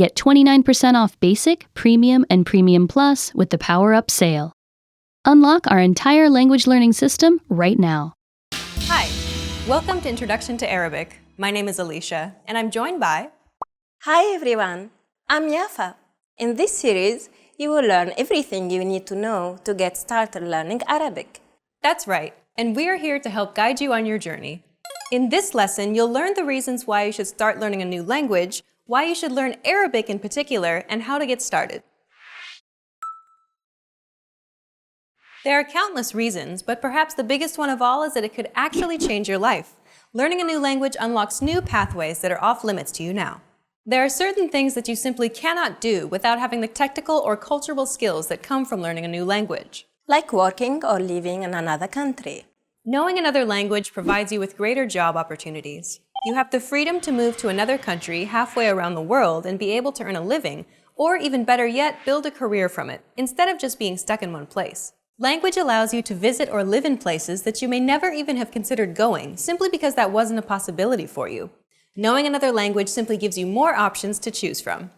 Get 29% off Basic, Premium, and Premium Plus with the Power Up sale. Unlock our entire language learning system right now. Hi, welcome to Introduction to Arabic. My name is Alicia, and I'm joined by... Hi everyone, I'm Yafa. In this series, you will learn everything you need to know to get started learning Arabic. That's right, and we are here to help guide you on your journey. In this lesson, you'll learn the reasons why you should start learning a new language, why you should learn Arabic in particular, and how to get started. There are countless reasons, but perhaps the biggest one of all is that it could actually change your life. Learning a new language unlocks new pathways that are off limits to you now. There are certain things that you simply cannot do without having the technical or cultural skills that come from learning a new language. Like working or living in another country. Knowing another language provides you with greater job opportunities. You have the freedom to move to another country halfway around the world and be able to earn a living, or even better yet, build a career from it, instead of just being stuck in one place. Language allows you to visit or live in places that you may never even have considered going, simply because that wasn't a possibility for you. Knowing another language simply gives you more options to choose from.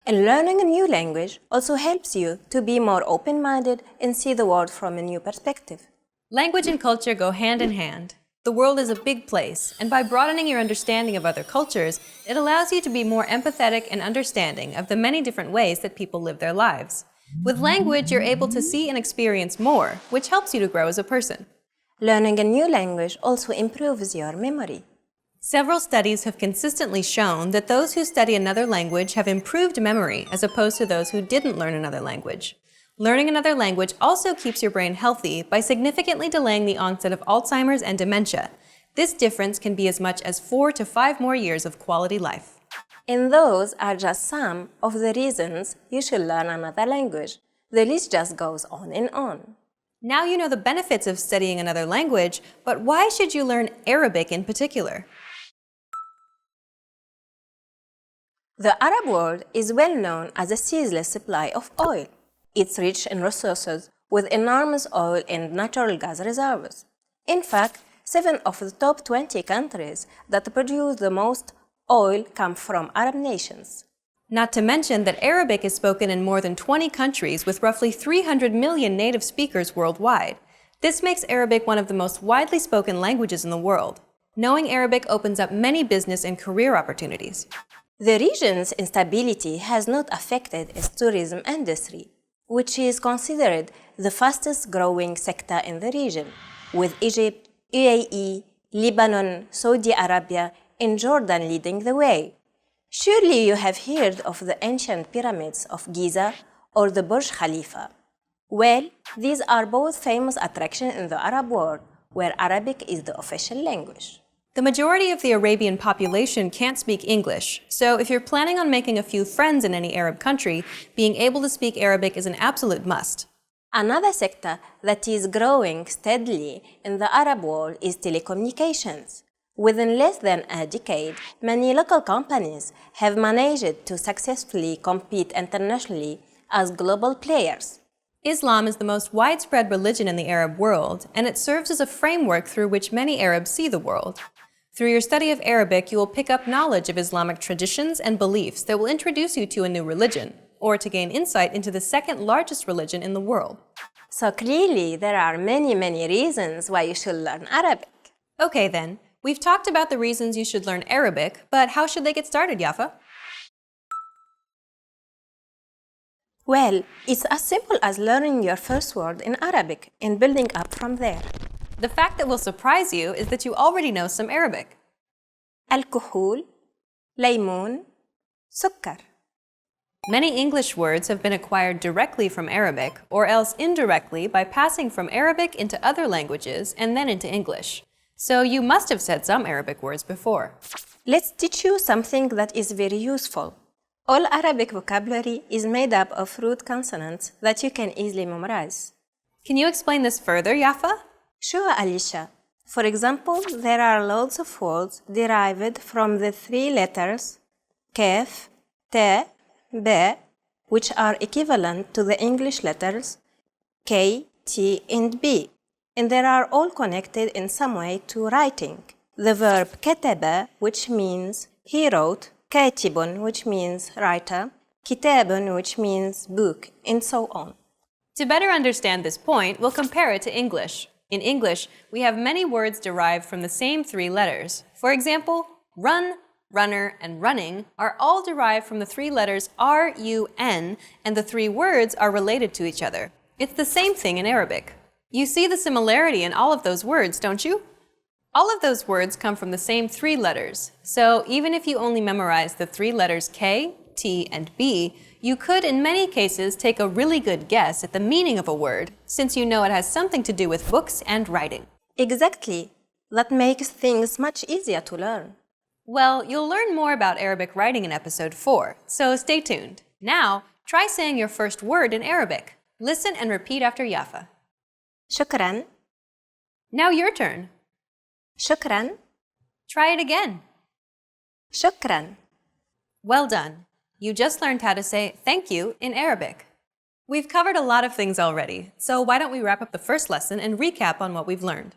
And learning a new language also helps you to be more open-minded and see the world from a new perspective. Language and culture go hand in hand. The world is a big place, and by broadening your understanding of other cultures, it allows you to be more empathetic and understanding of the many different ways that people live their lives. With language, you're able to see and experience more, which helps you to grow as a person. Learning a new language also improves your memory. Several studies have consistently shown that those who study another language have improved memory as opposed to those who didn't learn another language. Learning another language also keeps your brain healthy by significantly delaying the onset of Alzheimer's and dementia. This difference can be as much as 4 to 5 more years of quality life. And those are just some of the reasons you should learn another language. The list just goes on and on. Now you know the benefits of studying another language, but why should you learn Arabic in particular? The Arab world is well known as a ceaseless supply of oil. It's rich in resources with enormous oil and natural gas reserves. In fact, 7 of the top 20 countries that produce the most oil come from Arab nations. Not to mention that Arabic is spoken in more than 20 countries with roughly 300 million native speakers worldwide. This makes Arabic one of the most widely spoken languages in the world. Knowing Arabic opens up many business and career opportunities. The region's instability has not affected its tourism industry, which is considered the fastest growing sector in the region, with Egypt, UAE, Lebanon, Saudi Arabia, and Jordan leading the way. Surely you have heard of the ancient pyramids of Giza or the Burj Khalifa. Well, these are both famous attractions in the Arab world, where Arabic is the official language. The majority of the Arabian population can't speak English, so if you're planning on making a few friends in any Arab country, being able to speak Arabic is an absolute must. Another sector that is growing steadily in the Arab world is telecommunications. Within less than a decade, many local companies have managed to successfully compete internationally as global players. Islam is the most widespread religion in the Arab world, and it serves as a framework through which many Arabs see the world. Through your study of Arabic, you will pick up knowledge of Islamic traditions and beliefs that will introduce you to a new religion, or to gain insight into the second largest religion in the world. So clearly, there are many reasons why you should learn Arabic. Okay then. We've talked about the reasons you should learn Arabic, but how should they get started, Yafa? Well, it's as simple as learning your first word in Arabic and building up from there. The fact that will surprise you is that you already know some Arabic. الكحول, ليمون, سكر. Many English words have been acquired directly from Arabic, or else indirectly by passing from Arabic into other languages and then into English. So you must have said some Arabic words before. Let's teach you something that is very useful. All Arabic vocabulary is made up of root consonants that you can easily memorize. Can you explain this further, Yafa? Sure, Alicia. For example, there are loads of words derived from the 3 letters kaf, ta, ba, which are equivalent to the English letters K, T, and B. And they are all connected in some way to writing. The verb kataba, which means he wrote, كاتب, which means writer, كتاب, which means book, and so on. To better understand this point, we'll compare it to English. In English, we have many words derived from the same three letters. For example, run, runner, and running are all derived from the three letters R, U, N, and the three words are related to each other. It's the same thing in Arabic. You see the similarity in all of those words, don't you? All of those words come from the same three letters. So even if you only memorize the three letters K, T, and B, you could in many cases take a really good guess at the meaning of a word, since you know it has something to do with books and writing. Exactly. That makes things much easier to learn. Well, you'll learn more about Arabic writing in episode 4, so stay tuned. Now, try saying your first word in Arabic. Listen and repeat after Yafa. شكراً. Now your turn. شكراً. Try it again. شكراً. Well done. You just learned how to say thank you in Arabic. We've covered a lot of things already, so why don't we wrap up the first lesson and recap on what we've learned.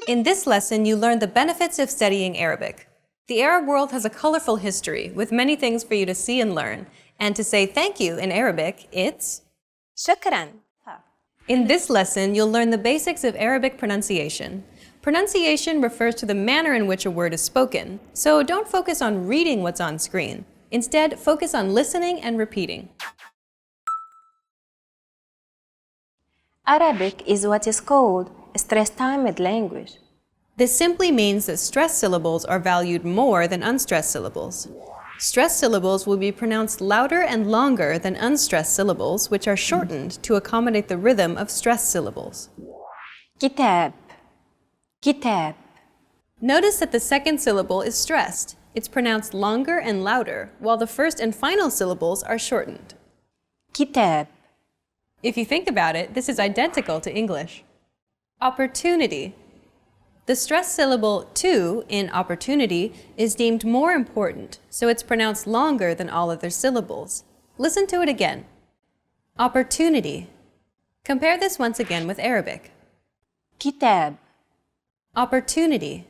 In this lesson, you learned the benefits of studying Arabic. The Arab world has a colorful history with many things for you to see and learn, and to say thank you in Arabic, it's شكراً. In this lesson, you'll learn the basics of Arabic pronunciation. Pronunciation refers to the manner in which a word is spoken, so don't focus on reading what's on screen. Instead, focus on listening and repeating. Arabic is what is called a stress-timed language. This simply means that stressed syllables are valued more than unstressed syllables. Stressed syllables will be pronounced louder and longer than unstressed syllables, which are shortened to accommodate the rhythm of stressed syllables. كتاب. كتاب. Notice that the second syllable is stressed. It's pronounced longer and louder, while the first and final syllables are shortened. كتاب. If you think about it, this is identical to English. Opportunity. The stressed syllable to in opportunity is deemed more important, so it's pronounced longer than all other syllables. Listen to it again. Opportunity. Compare this once again with Arabic. كتاب. Opportunity.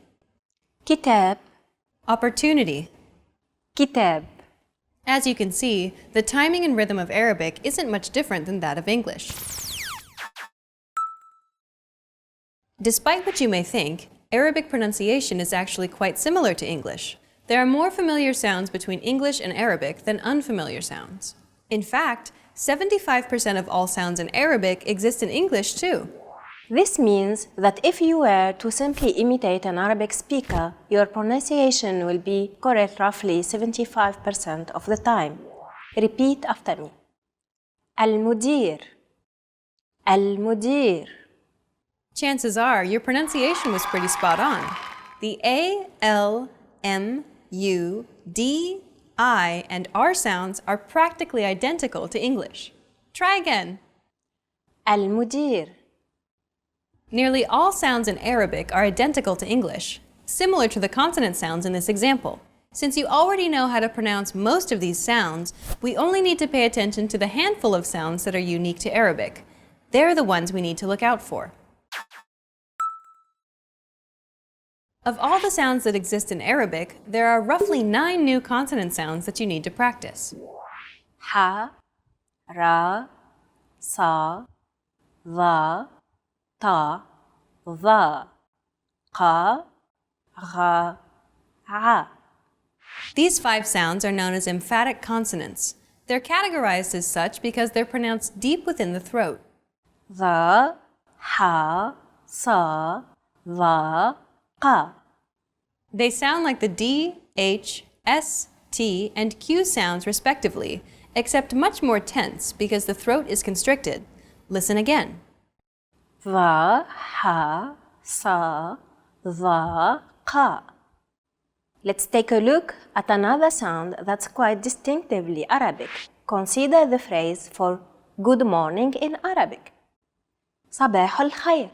كتاب. Opportunity. كتاب. As you can see, the timing and rhythm of Arabic isn't much different than that of English. Despite what you may think, Arabic pronunciation is actually quite similar to English. There are more familiar sounds between English and Arabic than unfamiliar sounds. In fact, 75% of all sounds in Arabic exist in English too. This means that if you were to simply imitate an Arabic speaker, your pronunciation will be correct roughly 75% of the time. Repeat after me. المدير. المدير. Chances are your pronunciation was pretty spot on. The A, L, M, U, D, I, and R sounds are practically identical to English. Try again. المدير. Nearly all sounds in Arabic are identical to English, similar to the consonant sounds in this example. Since you already know how to pronounce most of these sounds, we only need to pay attention to the handful of sounds that are unique to Arabic. They're the ones we need to look out for. Of all the sounds that exist in Arabic, there are roughly 9 new consonant sounds that you need to practice. ح, را, صا, ظا, طا, ظا, قا, غا, ع. These 5 sounds are known as emphatic consonants. They're categorized as such because they're pronounced deep within the throat. ظا, ح, صا, ظا, قا. They sound like the D, H, S, T, and Q sounds respectively, except much more tense because the throat is constricted. Listen again. ظا, ح, صا, ظا, قا. Let's take a look at another sound that's quite distinctively Arabic. Consider the phrase for good morning in Arabic. صباح الخير.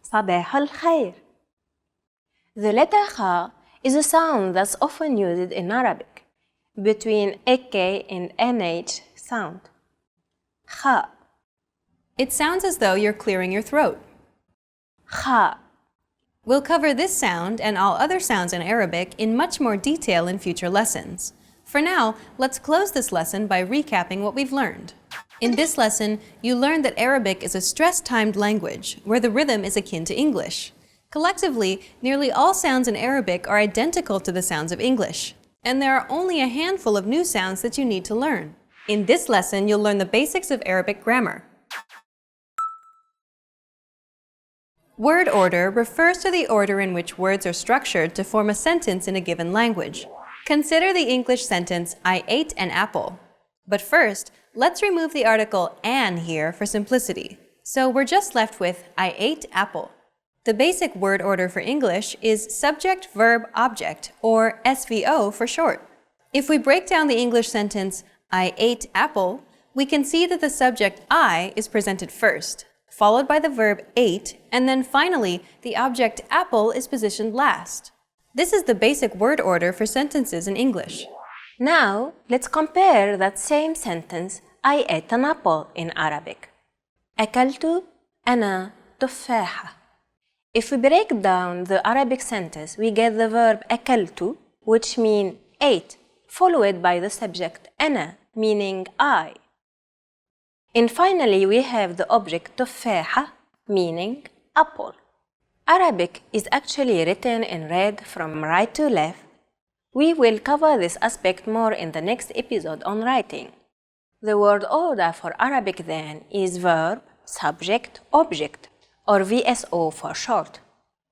صباح الخير. The letter Kha is a sound that's often used in Arabic between AK and NH sound. Kha. It sounds as though you're clearing your throat. Kha. We'll cover this sound and all other sounds in Arabic in much more detail in future lessons. For now, let's close this lesson by recapping what we've learned. In this lesson, you learned that Arabic is a stress-timed language where the rhythm is akin to English. Collectively, nearly all sounds in Arabic are identical to the sounds of English, and there are only a handful of new sounds that you need to learn. In this lesson, you'll learn the basics of Arabic grammar. Word order refers to the order in which words are structured to form a sentence in a given language. Consider the English sentence, I ate an apple. But first, let's remove the article an here for simplicity. So we're just left with, I ate apple. The basic word order for English is subject, verb, object, or SVO for short. If we break down the English sentence, I ate apple, we can see that the subject I is presented first, followed by the verb ate, and then finally, the object apple is positioned last. This is the basic word order for sentences in English. Now, let's compare that same sentence, I ate an apple, in Arabic. أكلت أنا تفاحة. If we break down the Arabic sentence, we get the verb أكلت, which means ate, followed by the subject أنا, meaning I. And finally, we have the object تفاحة, meaning apple. Arabic is actually written in red from right to left. We will cover this aspect more in the next episode on writing. The word order for Arabic then is verb, subject, object, or VSO for short.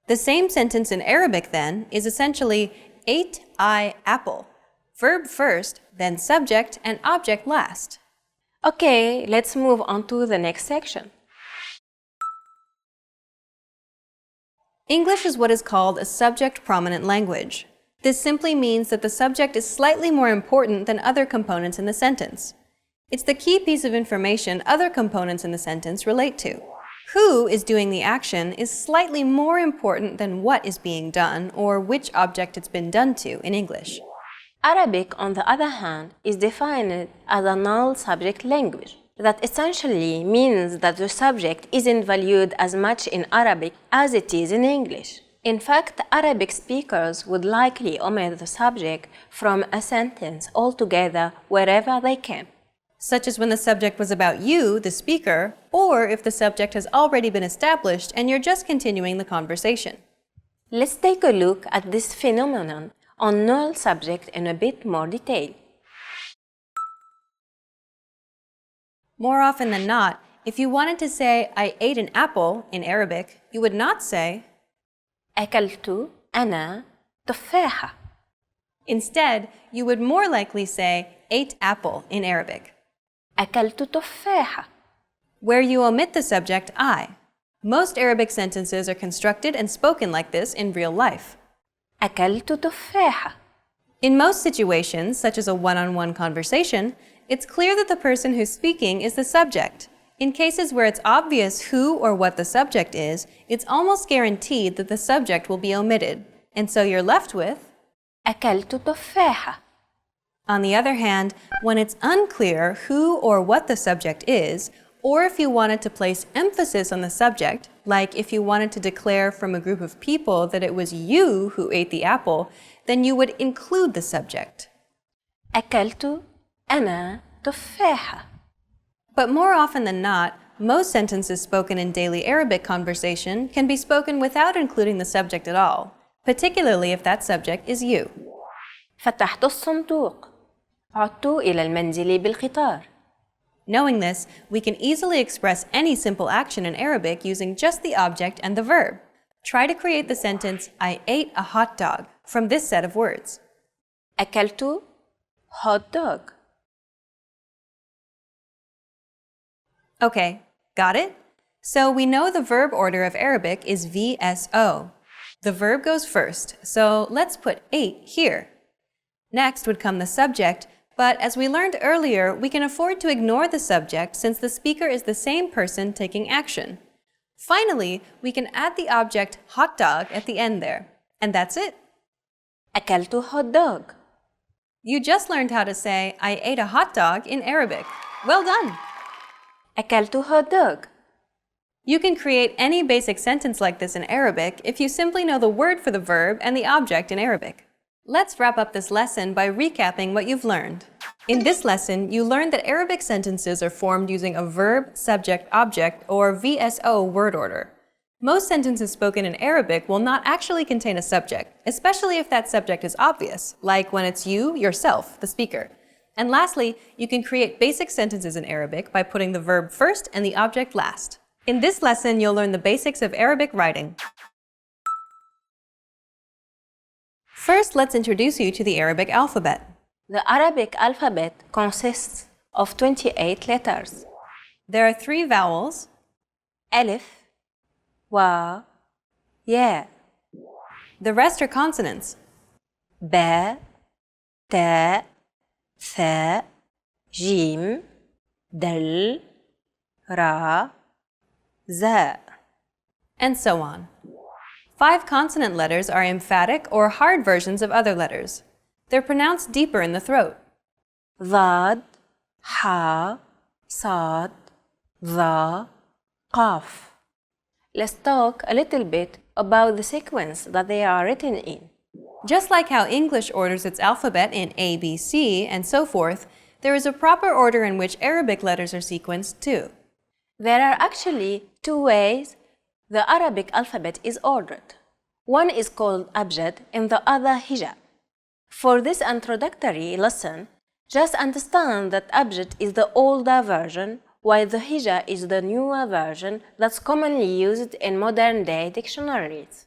The same sentence in Arabic then is essentially ate I apple. Verb first, then subject and object last. Okay, let's move on to the next section. English is what is called a subject-prominent language. This simply means that the subject is slightly more important than other components in the sentence. It's the key piece of information other components in the sentence relate to. Who is doing the action is slightly more important than what is being done or which object it's been done to in English. Arabic, on the other hand, is defined as a null subject language. That essentially means that the subject isn't valued as much in Arabic as it is in English. In fact, Arabic speakers would likely omit the subject from a sentence altogether wherever they can. Such as when the subject was about you, the speaker, or if the subject has already been established and you're just continuing the conversation. Let's take a look at this phenomenon on null subject in a bit more detail. More often than not, if you wanted to say, I ate an apple in Arabic, you would not say, أكلت أنا تفاحة. Instead, you would more likely say, ate apple in Arabic, أكلت تفاحة. where you omit the subject I. Most Arabic sentences are constructed and spoken like this in real life. أكلت تفاحة. In most situations, such as a one-on-one conversation, it's clear that the person who's speaking is the subject. In cases where it's obvious who or what the subject is, it's almost guaranteed that the subject will be omitted, and so you're left with أكلت تفاحة. On the other hand, when it's unclear who or what the subject is, or if you wanted to place emphasis on the subject, like if you wanted to declare from a group of people that it was you who ate the apple, then you would include the subject. أكلت أنا تفاحة. But more often than not, most sentences spoken in daily Arabic conversation can be spoken without including the subject at all, particularly if that subject is you. فتحت الصندوق. عدت إلى المنزل بالقطار. Knowing this, we can easily express any simple action in Arabic using just the object and the verb. Try to create the sentence, I ate a hot dog, from this set of words. أكلت hot dog. Okay, got it? So we know the verb order of Arabic is VSO. The verb goes first, so let's put ate here. Next would come the subject, but as we learned earlier, we can afford to ignore the subject since the speaker is the same person taking action. Finally, we can add the object hot dog at the end there. And that's it. أكلت hot dog. You just learned how to say, I ate a hot dog in Arabic. Well done! أكلت hot dog. You can create any basic sentence like this in Arabic if you simply know the word for the verb and the object in Arabic. Let's wrap up this lesson by recapping what you've learned. In this lesson, you learned that Arabic sentences are formed using a verb, subject, object, or VSO word order. Most sentences spoken in Arabic will not actually contain a subject, especially if that subject is obvious, like when it's you, yourself, the speaker. And lastly, you can create basic sentences in Arabic by putting the verb first and the object last. In this lesson, you'll learn the basics of Arabic writing. First, let's introduce you to the Arabic alphabet. The Arabic alphabet consists of 28 letters. There are 3 vowels, Alif, Wa, Ya. the rest are consonants, Ba, Ta, Tha, Jim, Dal, Ra, Za. and so on. 5 consonant letters are emphatic or hard versions of other letters. They're pronounced deeper in the throat. Dhad, Ha, Sad, Dha, Qaf. Let's talk a little bit about the sequence that they are written in. Just like how English orders its alphabet in A, B, C, and so forth, there is a proper order in which Arabic letters are sequenced too. There are actually 2 ways the Arabic alphabet is ordered. One is called abjad and the other hija. For this introductory lesson, just understand that abjad is the older version, while the hija is the newer version that's commonly used in modern-day dictionaries.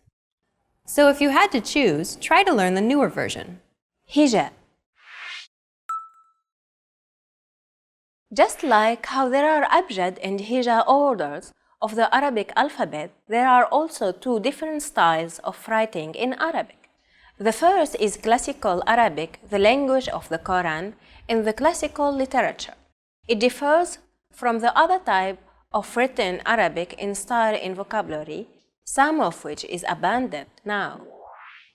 So if you had to choose, try to learn the newer version. Hija. Just like how there are abjad and hija orders of the Arabic alphabet, there are also 2 different styles of writing in Arabic. The first is Classical Arabic, the language of the Quran, in the classical literature. It differs from the other type of written Arabic in style and vocabulary, some of which is abandoned now.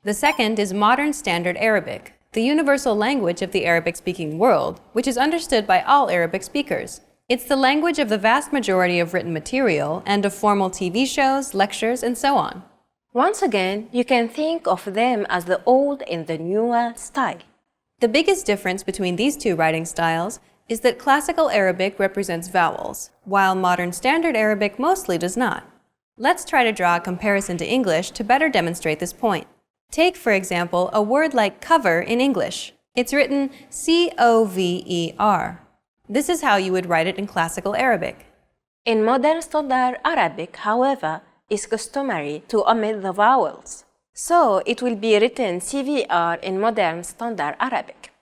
The second is Modern Standard Arabic, the universal language of the Arabic-speaking world, which is understood by all Arabic speakers. It's the language of the vast majority of written material and of formal TV shows, lectures, and so on. Once again, you can think of them as the old and the newer style. The biggest difference between these 2 writing styles is that Classical Arabic represents vowels, while Modern Standard Arabic mostly does not. Let's try to draw a comparison to English to better demonstrate this point. Take, for example, a word like cover in English. It's written C-O-V-E-R. This is how you would write it in Classical Arabic. In Modern Standard Arabic, however, it's customary to omit the vowels. So it will be written CVR in Modern Standard Arabic.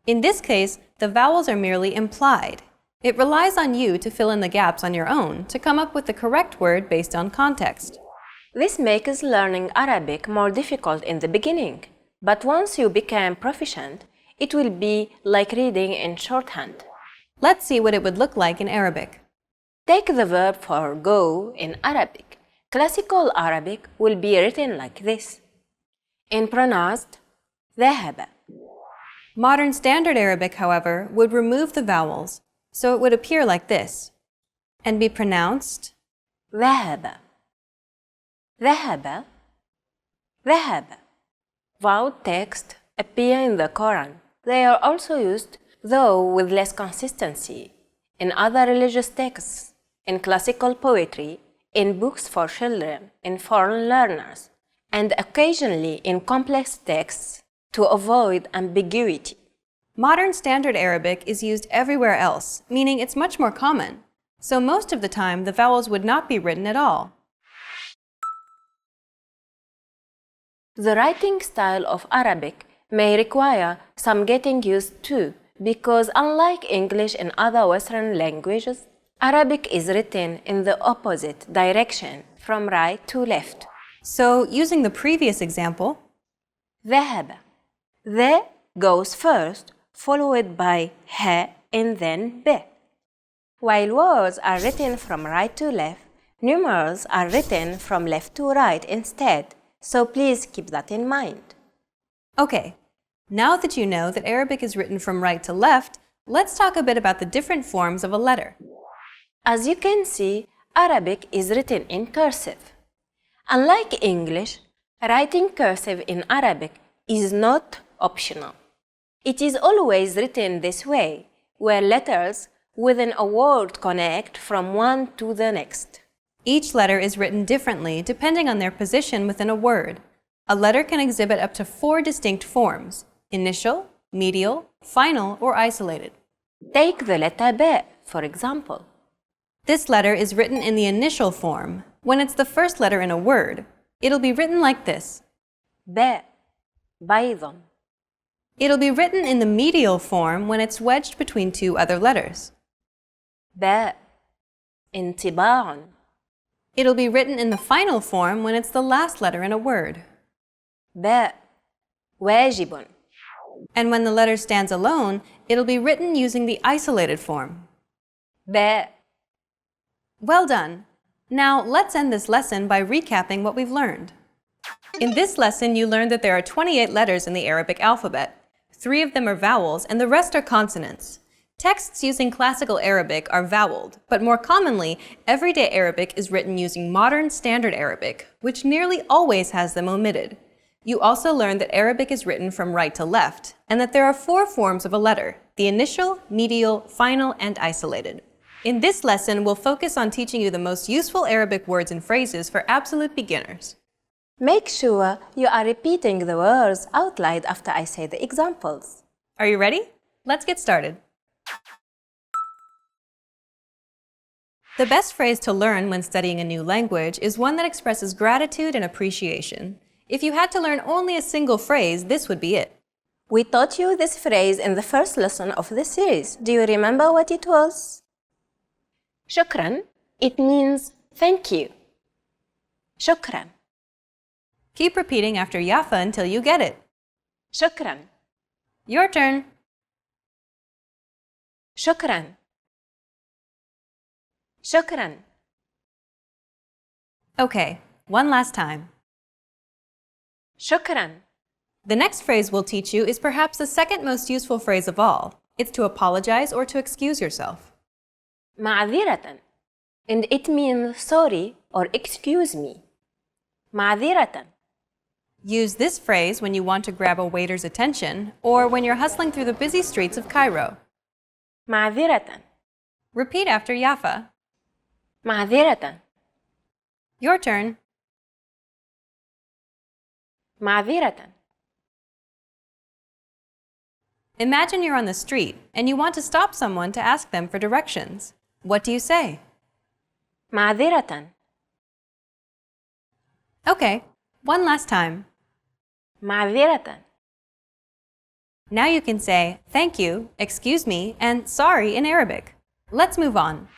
In this case, the vowels are merely implied. It relies on you to fill in the gaps on your own to come up with the correct word based on context. This makes learning Arabic more difficult in the beginning, but once you become proficient, it will be like reading in shorthand. Let's see what it would look like in Arabic. Take the verb for go in Arabic. Classical Arabic will be written like this. In pronounced, ذهب. Modern Standard Arabic, however, would remove the vowels, so it would appear like this, and be pronounced ذهب. ذهب. ذهب. Vowed text appear in the Quran. They are also used, though with less consistency, in other religious texts, in classical poetry, in books for children, in foreign learners, and occasionally in complex texts to avoid ambiguity. Modern Standard Arabic is used everywhere else, meaning it's much more common. So most of the time, the vowels would not be written at all. The writing style of Arabic may require some getting used to, because unlike English and other Western languages, Arabic is written in the opposite direction, from right to left. So, using the previous example, ذهب. The goes first, followed by ha and then be. While words are written from right to left, numerals are written from left to right instead, so please keep that in mind. Okay, now that you know that Arabic is written from right to left, let's talk a bit about the different forms of a letter. As you can see, Arabic is written in cursive. Unlike English, writing cursive in Arabic is not optional. It is always written this way, where letters within a word connect from one to the next. Each letter is written differently depending on their position within a word. A letter can exhibit up to 4 distinct forms: initial, medial, final, or isolated. Take the letter B, for example. This letter is written in the initial form. When it's the first letter in a word, it'll be written like this. B, بيض. It'll be written in the medial form when it's wedged between 2 other letters. باء انطباع. It'll be written in the final form when it's the last letter in a word. باء واجب. And when the letter stands alone, it'll be written using the isolated form. باء. Well done! Now let's end this lesson by recapping what we've learned. In this lesson, you learned that there are 28 letters in the Arabic alphabet. 3 of them are vowels and the rest are consonants. Texts using classical Arabic are voweled, but more commonly, everyday Arabic is written using modern Standard Arabic, which nearly always has them omitted. You also learned that Arabic is written from right to left, and that there are 4 forms of a letter: the initial, medial, final, and isolated. In this lesson, we'll focus on teaching you the most useful Arabic words and phrases for absolute beginners. Make sure you are repeating the words out loud after I say the examples. Are you ready? Let's get started. The best phrase to learn when studying a new language is one that expresses gratitude and appreciation. If you had to learn only a single phrase, this would be it. We taught you this phrase in the first lesson of this series. Do you remember what it was? شكراً. It means thank you. شكراً. Keep repeating after Yafa until you get it. شكراً. Your turn. شكراً. شكراً. Okay, one last time. شكراً. The next phrase we'll teach you is perhaps the second most useful phrase of all. It's to apologize or to excuse yourself. معذرة. And it means sorry or excuse me. معذرة. Use this phrase when you want to grab a waiter's attention or when you're hustling through the busy streets of Cairo. معذرة. Repeat after Yafa. معذرة. Your turn. معذرة. Imagine you're on the street and you want to stop someone to ask them for directions. What do you say? معذرة. Okay, one last time. معذرة. Now you can say thank you, excuse me, and sorry in Arabic. Let's move on.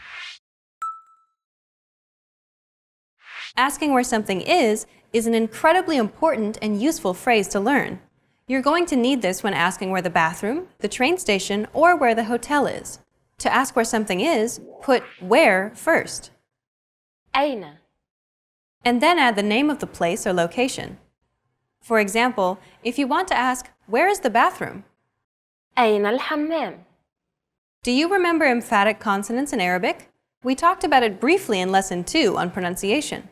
Asking where something is an incredibly important and useful phrase to learn. You're going to need this when asking where the bathroom, the train station, or where the hotel is. To ask where something is, put where first, أين. and then add the name of the place or location. For example, if you want to ask, where is the bathroom? أين الحمام. Do you remember emphatic consonants in Arabic? We talked about it briefly in Lesson 2 on pronunciation.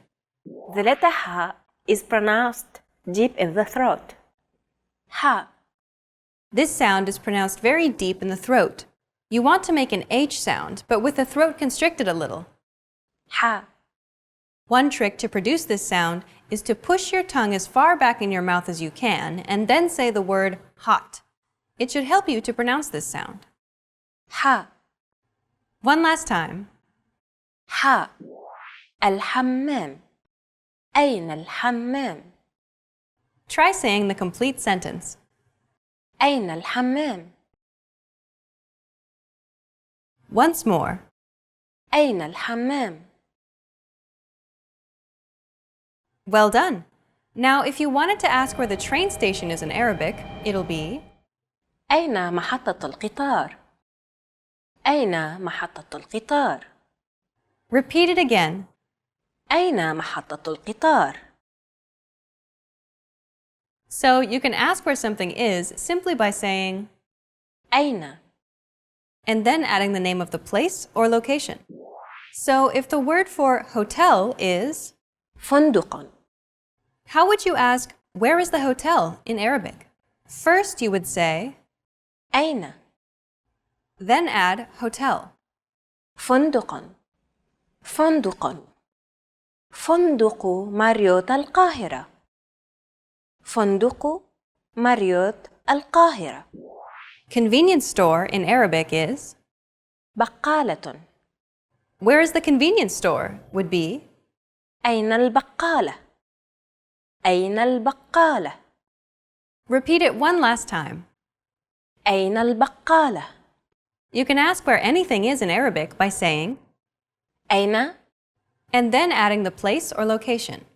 The letter H is pronounced deep in the throat. H. This sound is pronounced very deep in the throat. You want to make an H sound, but with the throat constricted a little. H. One trick to produce this sound is to push your tongue as far back in your mouth as you can and then say the word hot. It should help you to pronounce this sound. H. One last time. H. الحمام. أين الحمام. Try saying the complete sentence. أين الحمام. Once more. أين الحمام. Well done. Now, if you wanted to ask where the train station is in Arabic, it'll be أين محطة القطار. أين محطة القطار. Repeat it again. أين محطة القطار. So you can ask where something is simply by saying أين. and then adding the name of the place or location. So if the word for hotel is, فندق. how would you ask, where is the hotel in Arabic? First you would say, أين؟ then add hotel. فندق. فندق. فندق ماريوت القاهرة. فندق ماريوت القاهرة. Convenience store in Arabic is, بقالة. where is the convenience store would be, أين البقالة؟ أين البقالة؟ repeat it one last time. أين البقالة؟ You can ask where anything is in Arabic by saying, أين؟ and then adding the place or location.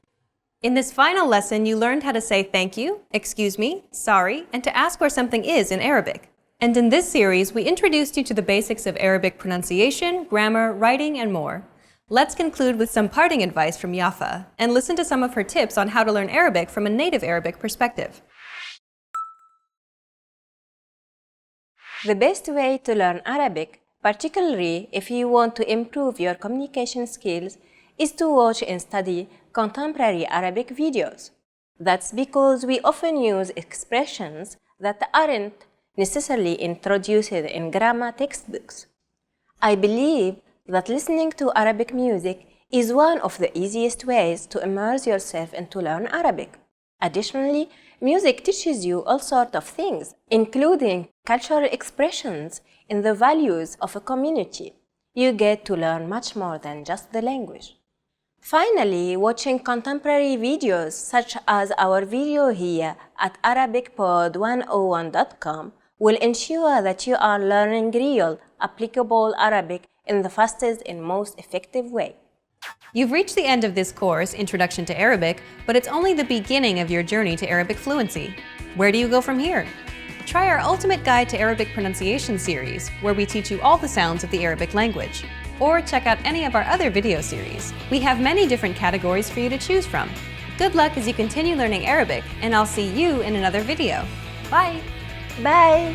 In this final lesson, you learned how to say thank you, excuse me, sorry, and to ask where something is in Arabic. And in this series, we introduced you to the basics of Arabic pronunciation, grammar, writing, and more. Let's conclude with some parting advice from Yafa and listen to some of her tips on how to learn Arabic from a native Arabic perspective. The best way to learn Arabic, particularly if you want to improve your communication skills, is to watch and study contemporary Arabic videos. That's because we often use expressions that aren't necessarily introduced in grammar textbooks. I believe that listening to Arabic music is one of the easiest ways to immerse yourself and to learn Arabic. Additionally, music teaches you all sorts of things, including cultural expressions and the values of a community. You get to learn much more than just the language. Finally, watching contemporary videos such as our video here at ArabicPod101.com will ensure that you are learning real, applicable Arabic in the fastest and most effective way. You've reached the end of this course, Introduction to Arabic, but it's only the beginning of your journey to Arabic fluency. Where do you go from here? Try our Ultimate Guide to Arabic Pronunciation series, where we teach you all the sounds of the Arabic language. Or check out any of our other video series. We have many different categories for you to choose from. Good luck as you continue learning Arabic, and I'll see you in another video. Bye! Bye!